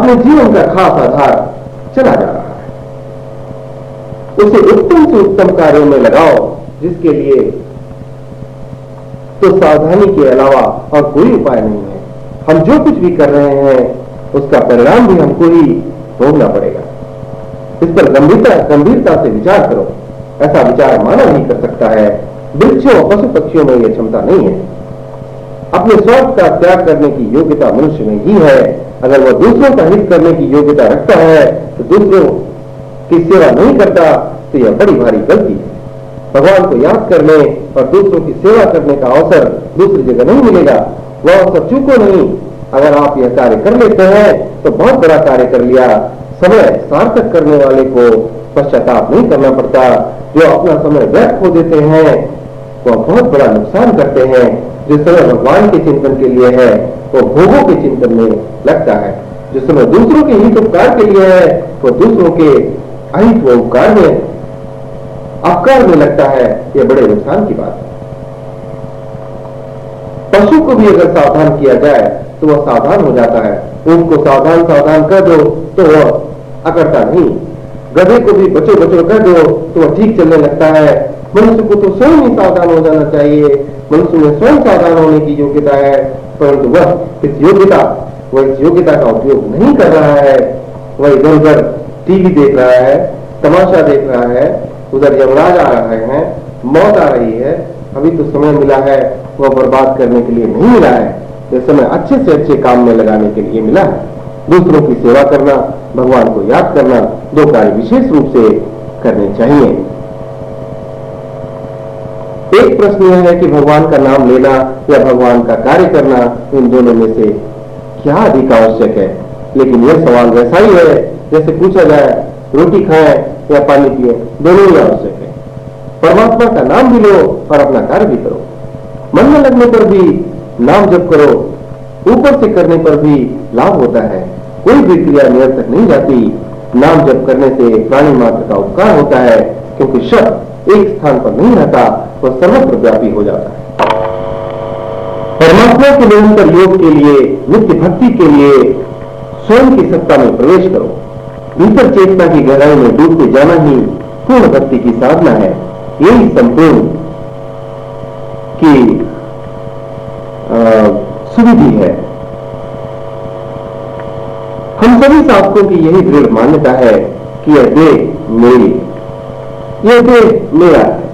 अपने जीवन का खास आधार चला जा रहा है। उसे उत्तम से उत्तम कार्यों में लगाओ, जिसके लिए तो सावधानी के अलावा और कोई उपाय नहीं है। हम जो कुछ भी कर रहे हैं उसका परिणाम भी हमको ही भोगना पड़ेगा। इस पर गंभीरता से विचार करो। ऐसा विचार मानव ही कर सकता है, वृक्षों और पशु पक्षियों में यह क्षमता नहीं है। अपने स्वार्थ का त्याग करने की योग्यता मनुष्य में ही है। अगर वह दूसरों का हित करने की योग्यता रखता है तो दूसरों की सेवा नहीं करता, तो यह बड़ी भारी गलती है। भगवान को याद करने और दूसरों की सेवा करने का अवसर दूसरी जगह नहीं मिलेगा। वह अवसर चूको नहीं। अगर आप यह कार्य कर लेते हैं तो बहुत बड़ा कार्य कर लिया। समय सार्थक करने वाले को पश्चाताप नहीं करना पड़ता। जो अपना समय व्यर्थ खो देते हैं वह बहुत बड़ा नुकसान करते हैं। जो समय भगवान के चिंतन के लिए है वो भोगों के चिंतन में लगता है। जो समय दूसरों के हित उपकार के लिए है वो दूसरों के अहित व उपकार में अपकार में लगता है। यह बड़े नुकसान की बात है। पशु को भी अगर सावधान किया जाए तो वह सावधान हो जाता है। ऊंट को सावधान कर दो तो वह अकड़ता नहीं। गधे को भी बचो कर दो तो वह ठीक चलने लगता है। मनुष्य को तो स्वयं ही सावधान हो जाना चाहिए। मनुष्य में स्वयं सावधान होने की योग्यता है, परंतु वह इस योग्यता का उपयोग नहीं कर रहा है। वह इधर उधर टीवी देख रहा है, तमाशा देख रहा है, उधर यमराज आ रहे हैं, मौत आ रही है। अभी तो समय मिला है वह बर्बाद करने के लिए नहीं मिला है। यह समय अच्छे से अच्छे काम में लगाने के लिए मिला है। दूसरों की सेवा करना, भगवान को याद करना, दो कार्य विशेष रूप से करने चाहिए। एक प्रश्न यह है कि भगवान का नाम लेना या भगवान का कार्य करना, इन दोनों में से क्या अधिक आवश्यक है। लेकिन यह सवाल वैसा ही है जैसे पूछा जाए रोटी खाएं या पानी पिए, दोनों ही आवश्यक है। परमात्मा का नाम भी लो और अपना कार्य भी करो। मन में लगने पर भी नाम जप करो, ऊपर से करने पर भी लाभ होता है। कोई भी क्रिया निरर्थक नहीं जाती। नाम जप करने से प्राणी मात्र का उपकार होता है, क्योंकि शब्द एक स्थान पर नहीं रहता, वह सर्वत्र व्यापी हो जाता है। परमात्मा के निरंतर योग के लिए, नित्य भक्ति के लिए स्वयं की सत्ता में प्रवेश करो। भीतर चेतना की गहराई में डूबते जाना ही पूर्ण भक्ति की साधना है। यही संपूर्ण की सुविधि है। हम सभी साधकों की यही दृढ़ मान्यता है कि यह देह मेरी, यह देह मेरा है।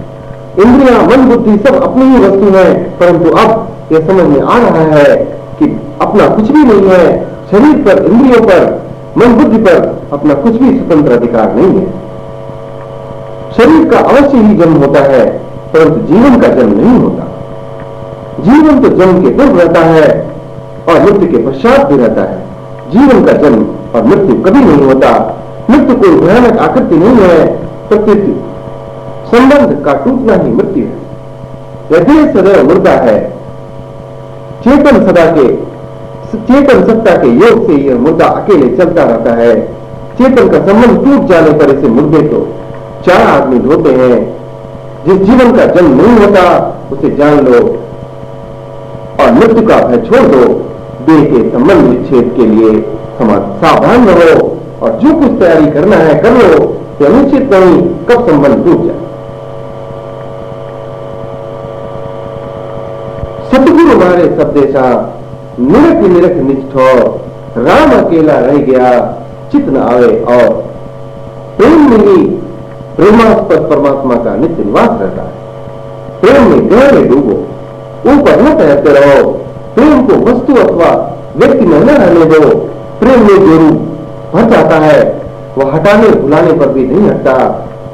इंद्रियां, मन, बुद्धि सब अपनी ही वस्तु है, परंतु अब यह समझ में आ रहा है कि अपना कुछ भी नहीं है। शरीर पर, इंद्रियों पर, मन बुद्धि पर अपना कुछ भी स्वतंत्र अधिकार नहीं है। शरीर का अवश्य ही जन्म होता है, परंतु जीवन का जन्म नहीं होता। जीवन तो जन्म के पूर्व रहता है और मृत्यु के पश्चात भी रहता है। जीवन का जन्म और मृत्यु कभी नहीं होता। मृत्यु कोई भयानक आकृति नहीं है, प्रकृति संबंध का टूटना ही मृत्यु है। यह देह सदैव मुर्दा है। चेतन सत्ता के योग से यह मुर्दा अकेले चलता रहता है। चेतन का संबंध टूट जाने पर इसे मुर्दे को 4 आदमी ढोते हैं। जिस जीवन का जन्म नहीं होता उसे जान लो और मृत्यु का भय छोड़ दो। देह के संबंध विच्छेद के लिए सावधान रहो और जो कुछ तैयारी करना है कर लो। यह निश्चित नहीं कब संबंध टूट जाए। सतगुरु मारे सब देशा, निरख निज ठोर, राम अकेला रह गया चित न आवे और। प्रेम में ही प्रेमास्पद परमात्मा का नित्य निवास रहता है। प्रेम में गहरे डूबो, ऊपर न तैरते रहो। प्रेम को वस्तु अथवा व्यक्ति में न रहने दो। प्रेम में जो रूप भर जाता है वह हटाने भुलाने पर भी नहीं हटता,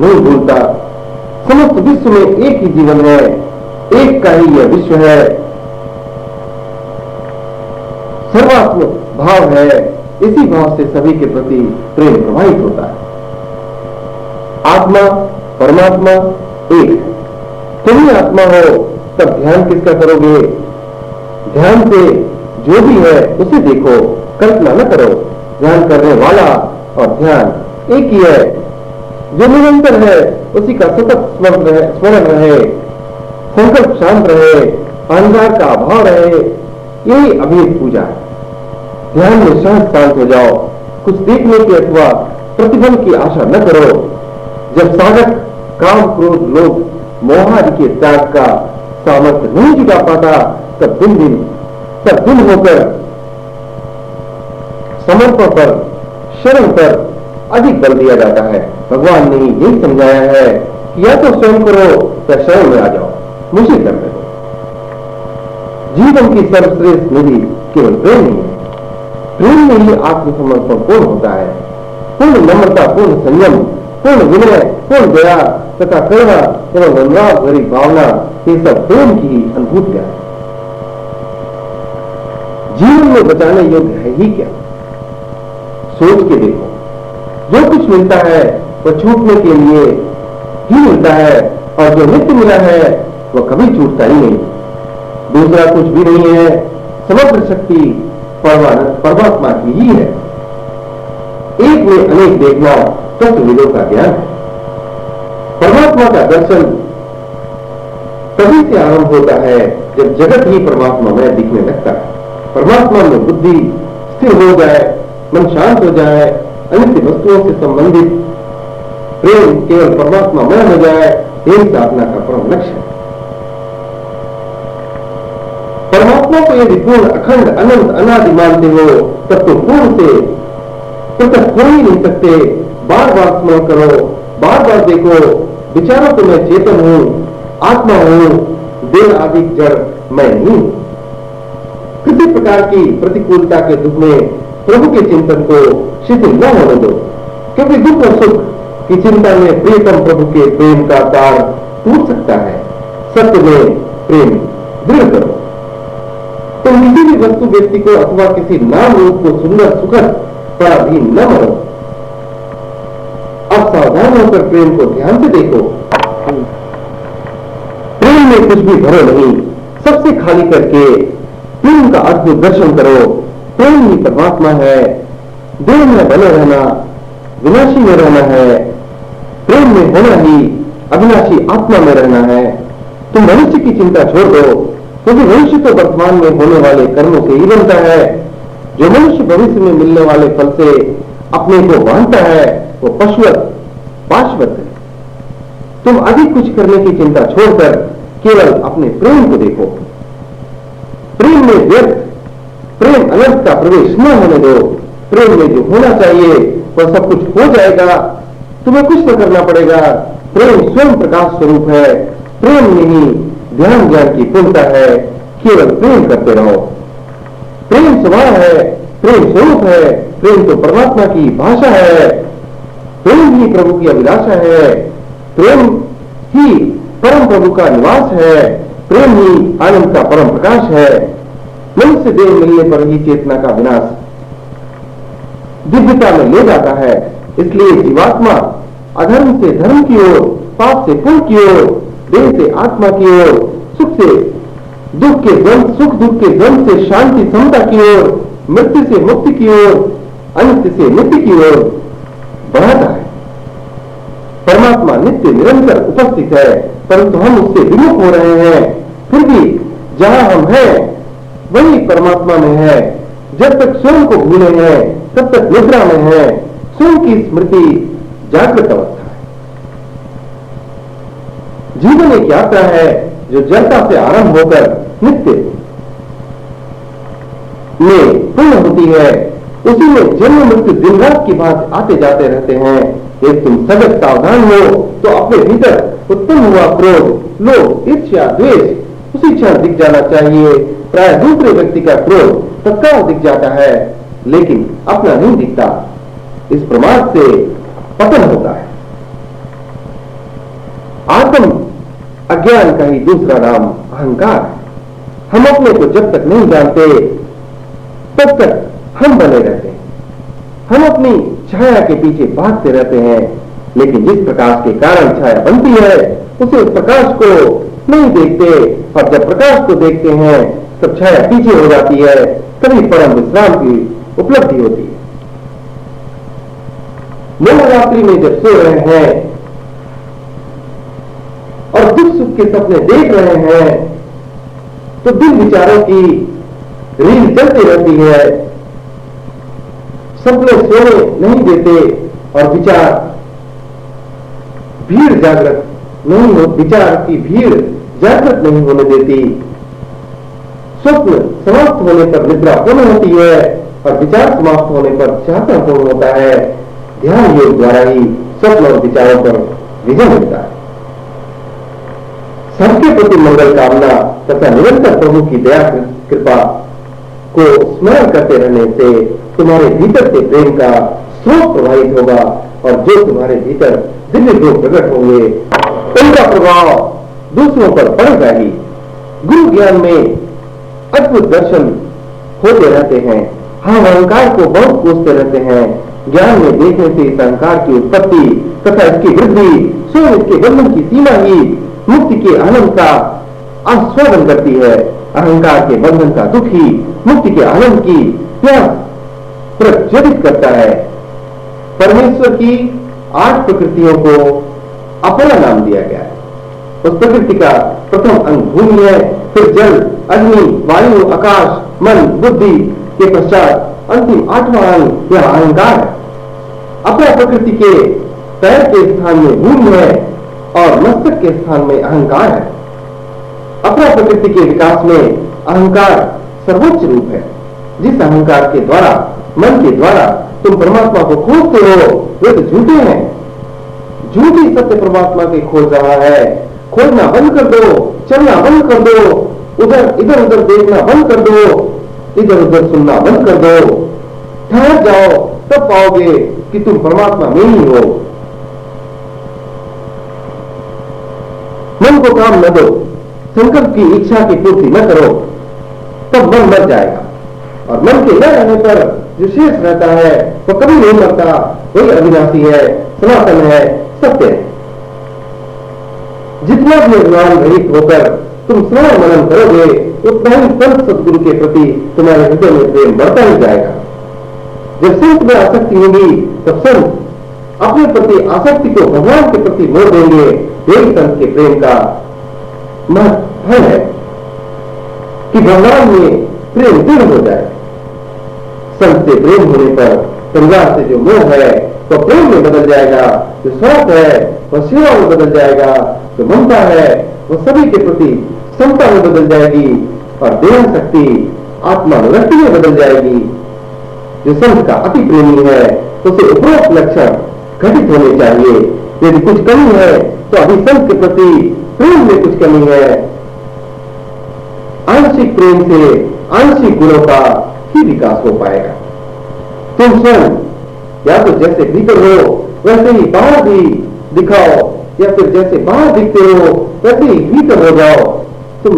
नहीं भूलता। समस्त विश्व में एक ही जीवन है, एक का ही यह विश्व है। सर्वात्म भाव है। इसी भाव से सभी के प्रति प्रेम प्रवाहित होता है। आत्मा परमात्मा एक है। तुम ही आत्मा हो तब ध्यान किसका करोगे? ध्यान से जो भी है उसे देखो, कल्पना न करो। ध्यान करने वाला और ध्यान एक ही है। जो निरंतर है उसी का सतत स्मरण रहे, संकल्प शांत रहे, अहंकार का अभाव रहे। यही अभेद पूजा है। ध्यान में शांत हो जाओ, कुछ देखने की अथवा प्रतिफल की आशा न करो। जब साधक काम, क्रोध, लोभ, मोह आदि के त्याग का सामर्थ्य नहीं जुटा पाता, तब दिन होकर समर्पण पर, शरण पर अधिक बल दिया जाता है। भगवान ने यही समझाया है कि या तो स्वयं करो या शरण में आ जाओ, मुझे करने दो। जीवन की सर्वश्रेष्ठ निधि केवल प्रेम नहीं है। प्रेम में ही आत्मसमर्पण पूर्ण होता है। पूर्ण नम्रता, पूर्ण संयम, पूर्ण विनय, पूर्ण दया तथा करुणा एवं अनुराग भरी भावना, ये सब प्रेम की ही अनुभूतियां है। जीवन में बचाने योग्य है ही क्या? सोच के देखो, जो कुछ मिलता है वह छूटने के लिए ही मिलता है, और जो नित्य मिला है वह कभी छूटता ही नहीं। दूसरा कुछ भी नहीं है। समग्र शक्ति परमात्मा की ही है। एक में अनेक देखना तत्वविदों का ज्ञान है। परमात्मा का दर्शन तभी से आरंभ होता है जब जगत ही परमात्मा में दिखने लगता है। परमात्मा में बुद्धि स्थिर हो जाए, मन शांत हो जाए, अनित्य वस्तुओं से संबंधित प्रेम केवल परमात्मा में हो जाए, यही साधना का परम लक्ष्य है। परमात्मा को यदि पूर्ण, अखंड, अनंत, अनादि मानते हो, तब तो पूर्ण से पृथक हो ही नहीं सकते। बार बार स्मरण करो, बार बार देखो, विचारो तो मैं चेतन हूं, आत्मा हूं, देह आदि जड़ मैं नहीं। किसी प्रकार की प्रतिकूलता के दुख में प्रभु के चिंतन को शिथिल न होने दो, क्योंकि दुख और सुख की चिंता में प्रियतम प्रभु के प्रेम का तार टूट सकता है। सत्य में प्रेम दृढ़ करो। तुम किसी भी वस्तु, व्यक्ति को अथवा किसी नाम रूप को सुंदर सुखद पर अधीन न मरो। अब सावधान होकर प्रेम को ध्यान से देखो। प्रेम में कुछ भी भरो नहीं, सबसे खाली करके प्रेम का अद्भुत दर्शन करो। प्रेम ही परमात्मा है। देह में बने रहना, विनाशी में रहना है। प्रेम में होना ही अविनाशी आत्मा में रहना है। तुम मनुष्य की चिंता छोड़ दो, क्योंकि मनुष्य तो वर्तमान में होने वाले कर्मों से ही बनता है। जो मनुष्य भविष्य में मिलने वाले फल से अपने को बांधता है, वो पशुवत, पाशवत है। तुम अधिक कुछ करने की चिंता छोड़कर केवल अपने प्रेम को देखो। प्रेम में व्यर्थ, प्रेम अनंत का प्रवेश न होने दो। प्रेम में जो होना चाहिए वह सब कुछ हो जाएगा, तुम्हें कुछ न करना पड़ेगा। प्रेम स्वयं प्रकाश स्वरूप है। प्रेम में ही ध्यान ज्ञान की पूर्णता है। केवल प्रेम करते रहो। प्रेम स्वभाव है, प्रेम स्वरूप है। प्रेम तो परमात्मा की भाषा है। प्रेम ही प्रभु की अभिलाषा है। प्रेम ही परम प्रभु का निवास है। प्रेम ही आनंद का परम प्रकाश है। मनुष्य देह मिलने पर ही चेतना का विनाश दिव्यता में ले जाता है। इसलिए जीवात्मा अधर्म से धर्म की ओर, पाप से पुण्य की ओर, देह से आत्मा की ओर, सुख से दुख के द्वंद, सुख दुख के द्वंद से शांति समता की ओर, मृत्यु से मुक्ति की ओर, अनित्य से नित्य की ओर बढ़ाता है। परमात्मा नित्य निरंतर उपस्थित है, परंतु हम उससे विमुख हो रहे हैं। फिर भी जहां हम हैं वही परमात्मा में है। जब तक स्वयं को भूले हैं तब तक निद्रा में है। स्वयं की स्मृति जागृत अवस्था है। जीवन एक यात्रा है जो जड़ता से आरंभ होकर नित्य में पूर्ण होती है। उसी में जन्म मृत्यु दिन रात की बात आते जाते रहते हैं। यदि तुम सजग सावधान हो तो अपने भीतर उत्पन्न हुआ क्रोध, लोभ, ईर्ष्या, द्वेष उसी क्षण दिख जाना चाहिए। प्राय दूसरे व्यक्ति का क्रोध तत्काल दिख जाता है, लेकिन अपना नहीं दिखता। इस प्रमाद से पतन होता है। आत्म अज्ञान का ही दूसरा नाम अहंकार है। हम अपने को जब तक नहीं जानते तब तक हम बने रहते हैं। हम अपनी छाया के पीछे भागते रहते हैं, लेकिन जिस प्रकाश के कारण छाया बनती है उसे प्रकाश को नहीं देखते, और जब प्रकाश को देखते हैं तब छाया पीछे हो जाती है। तभी परम विश्राम की उपलब्धि होती है। नवरात्रि में जब सो रहे हैं और दुख सुख के सपने देख रहे हैं तो दिल विचारों की रील चलती रहती है। सपने सोने नहीं देते और विचार भीड़ जागृत नहीं हो, विचार की भीड़ जागृत नहीं होने देती। स्वप्न समाप्त होने पर निद्रा पूर्ण होती है और विचार समाप्त होने पर जागरण पूर्ण होता है। ध्यान योग द्वारा ही स्वप्न और विचारों पर विजय मिलता है। सबके प्रति मंगल कामना तथा निरंतर प्रभु की दया कृपा को स्मरण करते रहने से तुम्हारे भीतर से प्रेम का स्रोत प्रवाहित होगा और जो तुम्हारे भीतर दिव्य गुण प्रकट होंगे उनका प्रभाव दूसरों पर पड़ेगा ही। गुरु ज्ञान में अद्भुत दर्शन होते रहते हैं। हम अहंकार को बहुत कोसते रहते हैं। ज्ञान में देखने से इस अहंकार की उत्पत्ति तथा इसकी वृद्धि स्वयं इसके बंधन की सीमा ही मुक्ति के आनंद का आस्वादन करती है। अहंकार के बंधन का दुख ही मुक्ति के आनंद की प्यास प्रज्वलित करता है। परमेश्वर की 8 प्रकृतियों को अपना नाम दिया गया है। उस प्रकृति का प्रथम अंग भूमि है, फिर जल, अग्नि, वायु, आकाश, मन, बुद्धि के पश्चात अंतिम 8वां अंग यह अहंकार है। अपना प्रकृति के पैर के स्थान में भूमि है और मस्तक के स्थान में अहंकार है। अपना प्रकृति के विकास में अहंकार सर्वोच्च रूप है। जिस अहंकार के द्वारा, मन के द्वारा तुम परमात्मा को खोजते हो वे तो झूठे हैं। झूठी सत्य परमात्मा की खोज रहा है। खोजना बंद कर दो, चलना बंद कर दो, इधर उधर देखना बंद कर दो, इधर उधर सुनना बंद कर दो। ठहर जाओ, तब पाओगे कि तुम परमात्मा में ही हो। मन को काम न दो, संकल्प की इच्छा की पूर्ति न करो, तब मन मर जाएगा। और मन के न रहने पर जो शेष रहता है वह कभी नहीं मरता। वही अविनाशी है, सनातन है, सत्य है। जितना भी अभिमान रहित होकर तुम श्रवण मनन करोगे उतना ही संत सदगुरु के प्रति तुम्हारे हृदय में प्रेम बढ़ता ही जाएगा। जब संत में आसक्ति होगी तब संत अपने प्रति आसक्ति को भगवान के प्रति मोड़ देंगे। यही संत के प्रेम का महत्व है कि भगवान में प्रेम दृढ़ हो जाए। संत से प्रेम होने पर परिवार से जो मोह है वह प्रेम में बदल जाएगा, जो स्वार्थ है वह सेवा में बदल जाएगा, जो ममता है वह सभी के प्रति समता में बदल जाएगी और देह शक्ति आत्मानुरक्ति में बदल जाएगी। जो संत का अति प्रेमी है उसे उपरोक्त लक्षण घटित होने चाहिए। यदि कुछ कमी है तो अभी संत के प्रति प्रेम में कुछ कमी है। आंशिक प्रेम से आंशिक गुणों का ही विकास हो पाएगा। तुम स्वयं या तो जैसे भीतर हो वैसे ही बाहर भी दिखाओ, या फिर जैसे बाहर दिखते हो वैसे ही भीतर हो जाओ। तुम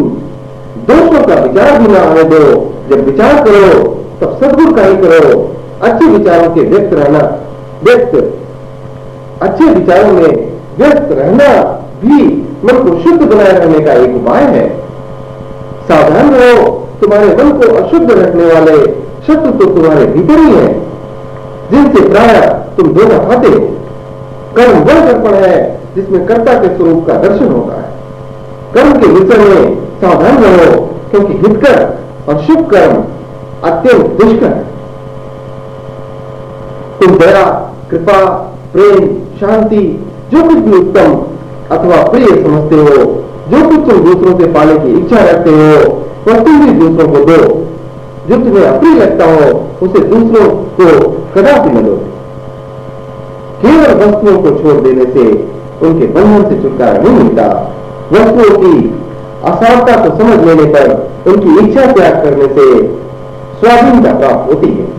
दोषों का विचार भी ना आने दो। जब विचार करो तब सद्गुण का ही करो। अच्छे विचारों के अच्छे विचारों में व्यस्त रहना भी मन को शुद्ध बनाए रहने का एक उपाय है। सावधान रहो, तुम्हारे मन को अशुद्ध रखने वाले शत्रु तो तुम्हारे भीतर ही हैं, जिनसे प्राय तुम धोखा खाते हो। कर्म वह दर्पण है जिसमें कर्ता के स्वरूप का दर्शन होता है। कर्म के विषय में सावधान रहो, क्योंकि हितकर और शुभ कर्म अत्यंत दुष्कर है। तुम दया, कृपा, प्रेम, शांति जो कुछ भी उत्तम अथवा प्रिय समझते हो, जो कुछ तुम दूसरों से पाने की इच्छा रखते हो वह तुम भी दूसरों को दो। जो तुम्हें अप्रिय लगता हो उसे दूसरों को कदापि न दो। केवल वस्तुओं को छोड़ देने से उनके बंधन से छुटकारा नहीं मिलता। वस्तुओं की असारता को समझ लेने पर उनकी इच्छा त्याग करने से स्वाधीनता प्राप्त होती है।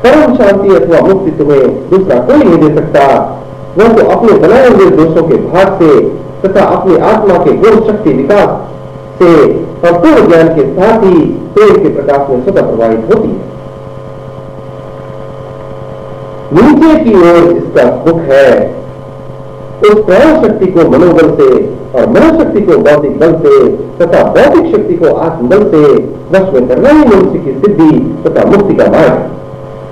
परम शांति अथवा मुक्ति तुम्हें दूसरा कोई नहीं दे सकता। वह तो अपने बनाए हुए दोषों के भाग से तथा अपनी आत्मा के गुण शक्ति विकास से और पूर्ण ज्ञान के साथ ही प्रेम के प्रकाश में स्वतः प्रवाहित होती है। नीचे की ओर जिसका सुख है उस प्राण शक्ति को मनोबल से और मनोशक्ति को बौद्धिक बल से तथा बौद्धिक शक्ति को आत्मबल से वश में करना ही मनुष्य की सिद्धि तथा मुक्ति का मार्ग है।